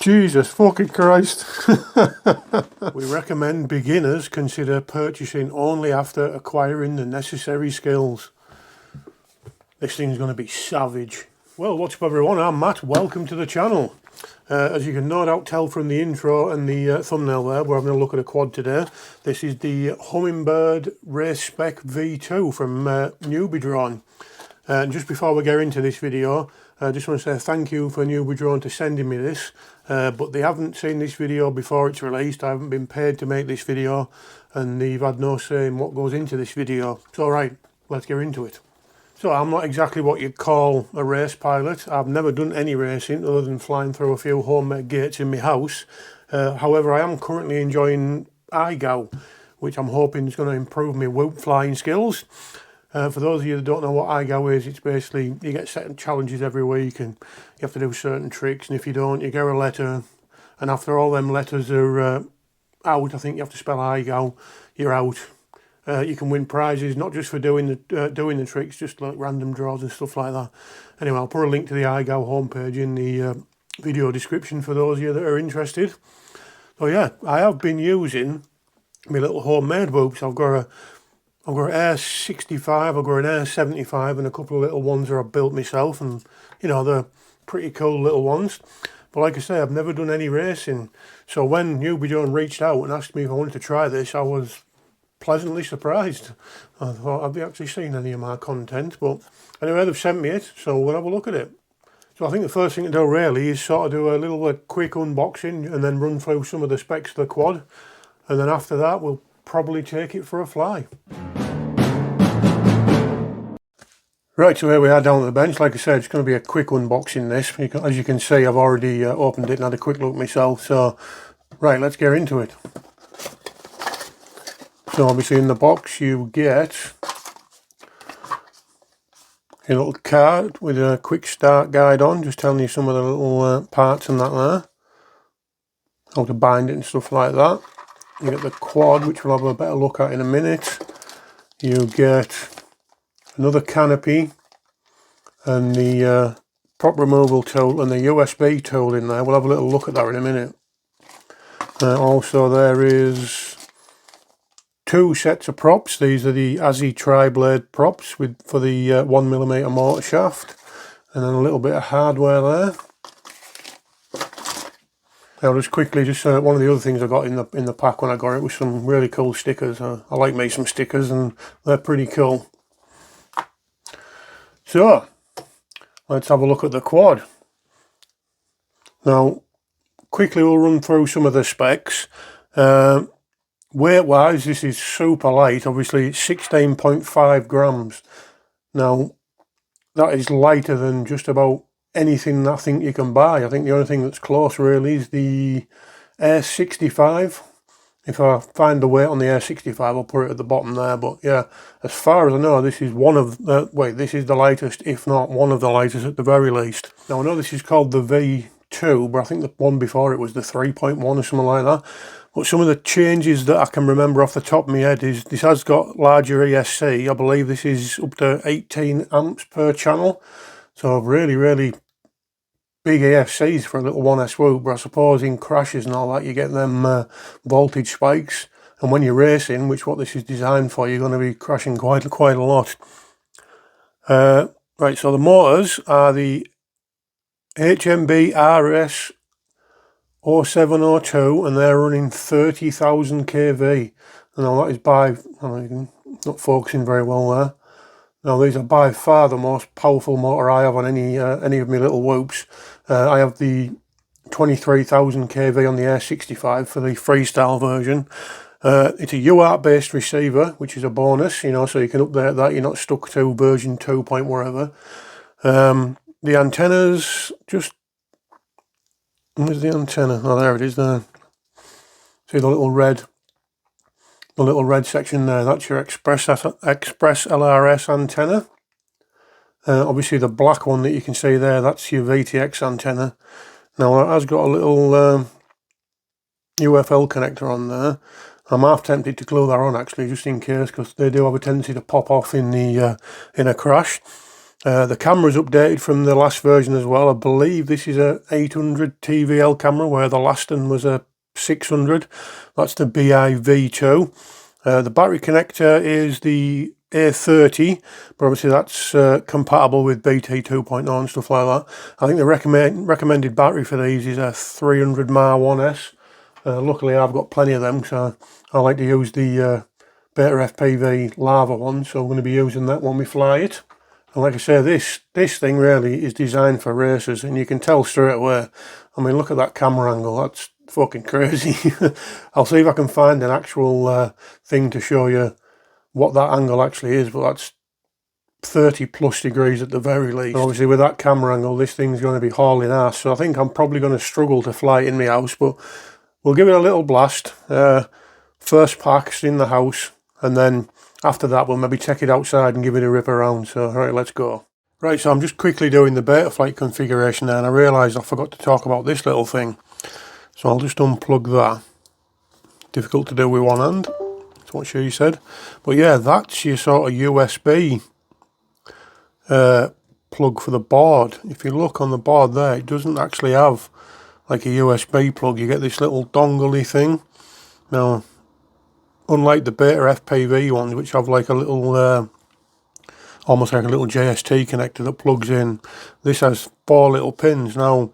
Jesus fucking Christ. We recommend beginners consider purchasing only after acquiring the necessary skills. This thing's going to be savage. Well, what's up everyone, I'm Matt, welcome to the channel. As you can no doubt tell from the intro and the thumbnail there, we're having a look at a quad today. This is the Humminbird Race Spec V2 from Newbie Drone. And just before we get into this video, I just want to say thank you for Newbie Drone to sending me this. But they haven't seen this video before it's released. I haven't been paid to make this video, and they've had no say in what goes into this video. So right, let's get into it. So I'm not exactly what you'd call a race pilot. I've never done any racing other than flying through a few homemade gates in my house. However, I am currently enjoying IGAO, which I'm hoping is going to improve my whoop flying skills. For those of you that don't know what IGAO is, it's basically you get set challenges every week and you have to do certain tricks, and if you don't, you get a letter, and after all them letters are out, I think you have to spell IGAO, you're out. You can win prizes, not just for doing the tricks, just like random draws and stuff like that. Anyway, I'll put a link to the IGAO homepage in the video description for those of you that are interested. So yeah, I have been using my little homemade whoops. I've got an Air 65, I've got an Air 75 and a couple of little ones that I've built myself, and you know, they're pretty cool little ones. But like I say, I've never done any racing. So when Newbie Drone reached out and asked me if I wanted to try this, I was pleasantly surprised. I thought I'd be actually seen any of my content, but anyway, they've sent me it, so we'll have a look at it. So I think the first thing to do really is sort of do a little quick unboxing and then run through some of the specs of the quad, and then after that we'll probably take it for a fly. Right, so here we are down at the bench. Like I said, it's going to be a quick unboxing this. As you can see, I've already opened it and had a quick look myself. So, right, let's get into it. So obviously in the box you get a little card with a quick start guide on, just telling you some of the little parts and that there. How to bind it and stuff like that. You get the quad, which we'll have a better look at in a minute. You get another canopy and the prop removal tool and the USB tool in there. We'll have a little look at that in a minute. Also there is two sets of props. These are the Azzy tri-blade props for the 1mm motor shaft, and then a little bit of hardware there. Now just quickly, one of the other things I got in the pack when I got it was some really cool stickers. I like me some stickers and they're pretty cool. So let's have a look at the quad. Now quickly we'll run through some of the specs. Weight wise, this is super light. Obviously it's 16.5 grams. Now that is lighter than just about anything I think you can buy. I think the only thing that's close really is the Air 65. If I find the weight on the Air 65, I'll put it at the bottom there. But yeah, as far as I know, this is this is the lightest, if not one of the lightest at the very least. Now I know this is called the V2, but I think the one before it was the 3.1 or something like that. But some of the changes that I can remember off the top of my head is this has got larger ESC. I believe this is up to 18 amps per channel. So really, really big ESCs for a little 1S whoop. But I suppose in crashes and all that, you get them voltage spikes. And when you're racing, which what this is designed for, you're going to be crashing quite a lot. Right, so the motors are the HMB RS 0702, and they're running 30,000 kV. And now that is by, not focusing very well there. Now these are by far the most powerful motor I have on any of my little whoops. I have the 23,000 kV on the Air 65 for the freestyle version. It's a UART based receiver, which is a bonus, you know, so you can update that. You're not stuck to version 2 point wherever. The antennas, where's the antenna? Oh, there it is there. See the little red section there, that's your Express LRS antenna. Obviously the black one that you can see there, that's your VTX antenna. Now it has got a little UFL connector on there. I'm half tempted to glue that on actually, just in case, because they do have a tendency to pop off in a crash. The camera's updated from the last version as well. I believe this is a 800 TVL camera, where the last one was a 600. That's the BIV2. The battery connector is the A30, but obviously that's compatible with BT 2.0 and stuff like that. I think the recommended battery for these is a 300 mAh 1S. Luckily I've got plenty of them, so I like to use the Beta FPV lava one, so I'm going to be using that when we fly it. And like I say, this thing really is designed for racers, and you can tell straight away. I mean, look at that camera angle, that's fucking crazy. I'll see if I can find an actual thing to show you what that angle actually is, but that's 30 plus degrees at the very least. And obviously with that camera angle, this thing's going to be hauling ass, so I think I'm probably going to struggle to fly it in my house, but we'll give it a little blast. First pack's in the house, and then after that we'll maybe take it outside and give it a rip around. So right, let's go. Right, so I'm just quickly doing the Betaflight configuration there, and I realised I forgot to talk about this little thing. So I'll just unplug that. Difficult to do with one hand, that's what she said. But yeah, that's your sort of USB plug for the board. If you look on the board there, it doesn't actually have like a USB plug. You get this little dongle-y thing. Now, unlike the Beta FPV ones, which have like a little, almost like a little JST connector that plugs in, this has 4 little pins. Now,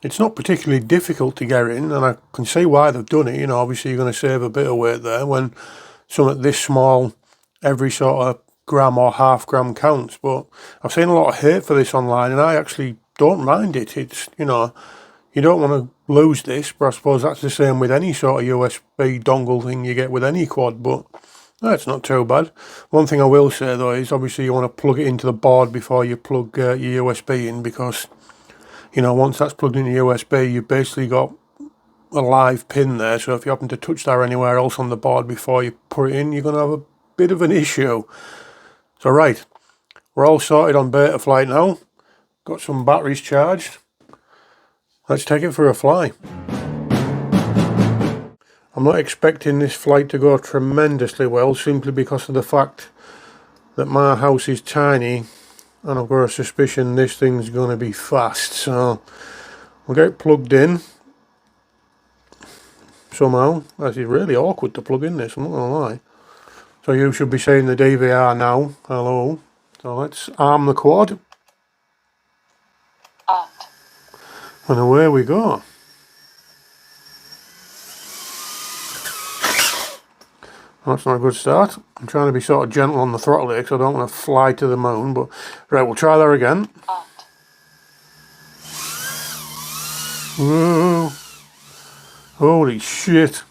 it's not particularly difficult to get in, and I can see why they've done it. You know, obviously you're going to save a bit of weight there. When something this small, every sort of gram or half gram counts. But I've seen a lot of hate for this online, and I actually don't mind it. It's, you know, you don't want to lose this, but I suppose that's the same with any sort of USB dongle thing you get with any quad, but no, it's not too bad. One thing I will say though is obviously you want to plug it into the board before you plug your USB in, because, you know, once that's plugged into USB, you've basically got a live pin there, so if you happen to touch that anywhere else on the board before you put it in, you're going to have a bit of an issue. So right, we're all sorted on Betaflight now, got some batteries charged. Let's take it for a fly. I'm not expecting this flight to go tremendously well, simply because of the fact that my house is tiny and I've got a suspicion this thing's going to be fast. So we'll get it plugged in somehow. It's really awkward to plug in this, I'm not going to lie. So you should be seeing the DVR now. Hello. So let's arm the quad. And away we go. That's not a good start. I'm trying to be sort of gentle on the throttle here because I don't want to fly to the moon, but right, we'll try that again. Whoa. Holy shit.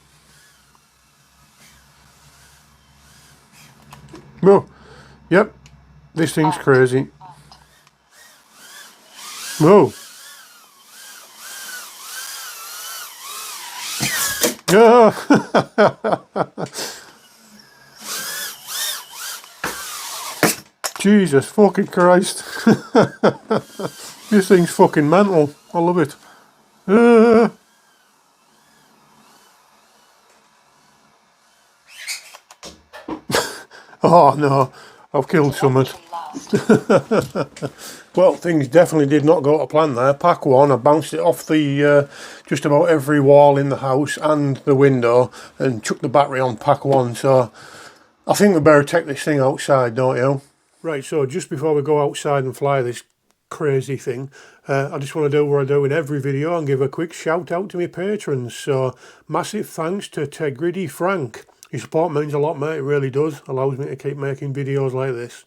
Whoa. Yep. This thing's crazy. Whoa. Yeah. Jesus fucking Christ. This thing's fucking mental. I love it. Oh no, I've killed something. Well, things definitely did not go to plan there. Pack 1, I bounced it off the just about every wall in the house and the window and chucked the battery on pack 1. So I think we better take this thing outside, don't you? Right, so just before we go outside and fly this crazy thing, I just want to do what I do in every video and give a quick shout out to my patrons. So massive thanks to Tegrity Frank. Your support means a lot, mate, it really does. Allows me to keep making videos like this.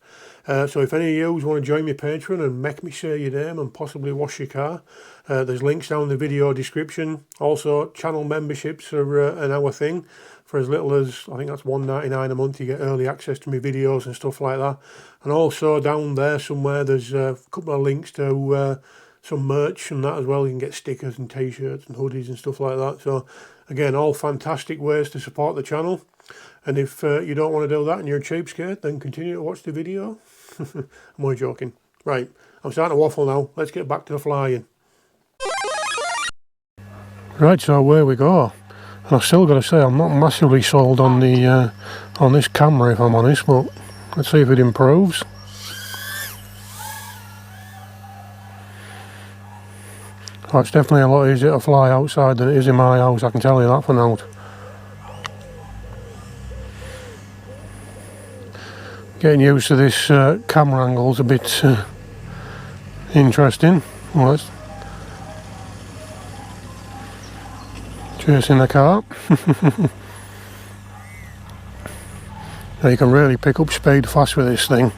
So if any of you want to join my Patreon and make me say your name and possibly wash your car, there's links down in the video description. Also, channel memberships are an hour thing. For as little as, I think that's $1.99 a month, you get early access to my videos and stuff like that. And also down there somewhere there's a couple of links to some merch and that as well. You can get stickers and t-shirts and hoodies and stuff like that. So again, all fantastic ways to support the channel. And if you don't want to do that and you're a cheapskate, then continue to watch the video. I'm only joking. Right, I'm starting to waffle now. Let's get back to the flying. Right, so away we go. And I've still got to say, I'm not massively sold on the on this camera, if I'm honest, but let's see if it improves. Oh, it's definitely a lot easier to fly outside than it is in my house, I can tell you that for now. Getting used to this camera angle is a bit interesting. Well, let's chasing the car. Now you can really pick up speed fast with this thing.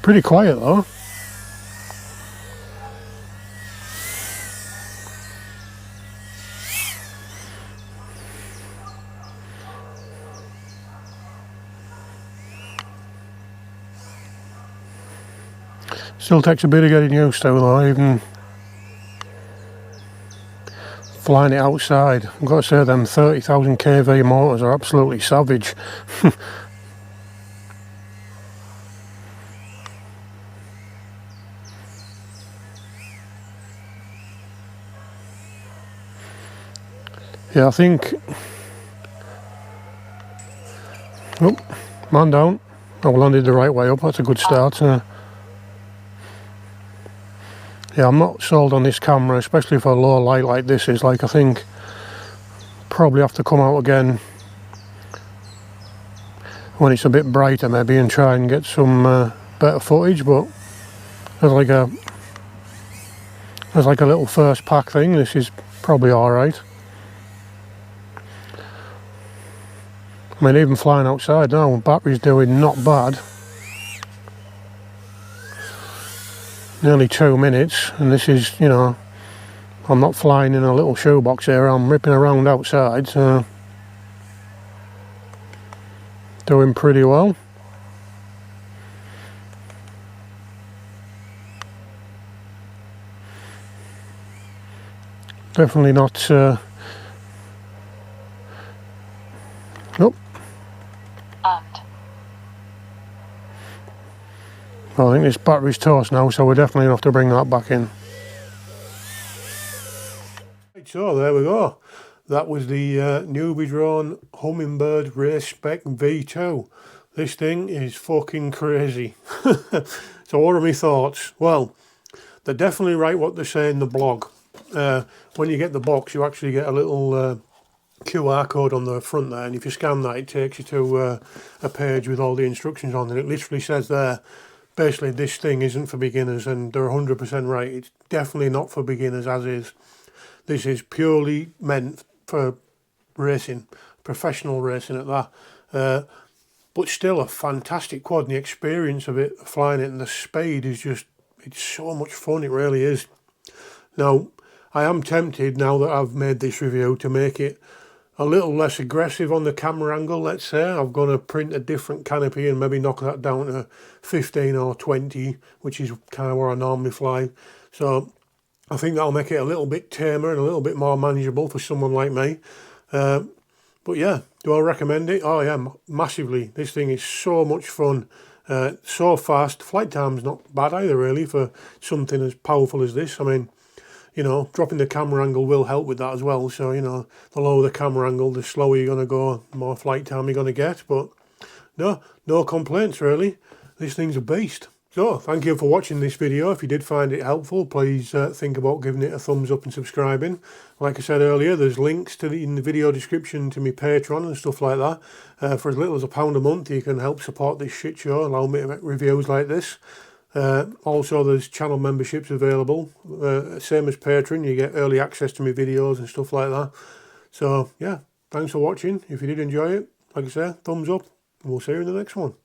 Pretty quiet though. Still takes a bit of getting used to though, even flying it outside. I've got to say them 30,000 kV motors are absolutely savage. Yeah, I think... Oh, man down. I landed the right way up, that's a good start. Yeah, I'm not sold on this camera, especially for a low light like this is. Like, I think probably have to come out again when it's a bit brighter maybe and try and get some better footage, but as like a little first pack thing, this is probably alright. I mean, even flying outside now, battery's doing not bad. Nearly 2 minutes, and this is, you know, I'm not flying in a little shoebox here, I'm ripping around outside, so doing pretty well. Definitely not nope. I think this battery's toast now, so we're definitely going to have to bring that back in. Right, so there we go. That was the newbie drone Humminbird Race Spec V2. This thing is fucking crazy. So what are my thoughts? Well, they're definitely right what they say in the blog. When you get the box, you actually get a little QR code on the front there, and if you scan that, it takes you to a page with all the instructions on, and it literally says there, basically, this thing isn't for beginners, and they're 100% right. It's definitely not for beginners as is. This is purely meant for racing, professional racing at that. But still a fantastic quad, and the experience of it, flying it, and the speed is just, it's so much fun, it really is. Now, I am tempted, now that I've made this review, to make it a little less aggressive on the camera angle, let's say. I'm going to print a different canopy and maybe knock that down to 15 or 20, which is kind of where I normally fly. So I think that'll make it a little bit tamer and a little bit more manageable for someone like me. But yeah, do I recommend it? Oh yeah, massively. This thing is so much fun, so fast. Flight time's not bad either really for something as powerful as this. I mean, you know, dropping the camera angle will help with that as well. So, you know, the lower the camera angle, the slower you're going to go, the more flight time you're going to get. But no complaints really. This thing's a beast. So, thank you for watching this video. If you did find it helpful, please think about giving it a thumbs up and subscribing. Like I said earlier, there's links to in the video description to my Patreon and stuff like that. For as little as £1 a month, you can help support this shit show, allow me to make reviews like this. Also, there's channel memberships available, same as Patreon. You get early access to my videos and stuff like that. So yeah, thanks for watching. If you did enjoy it, like I say, thumbs up, and we'll see you in the next one.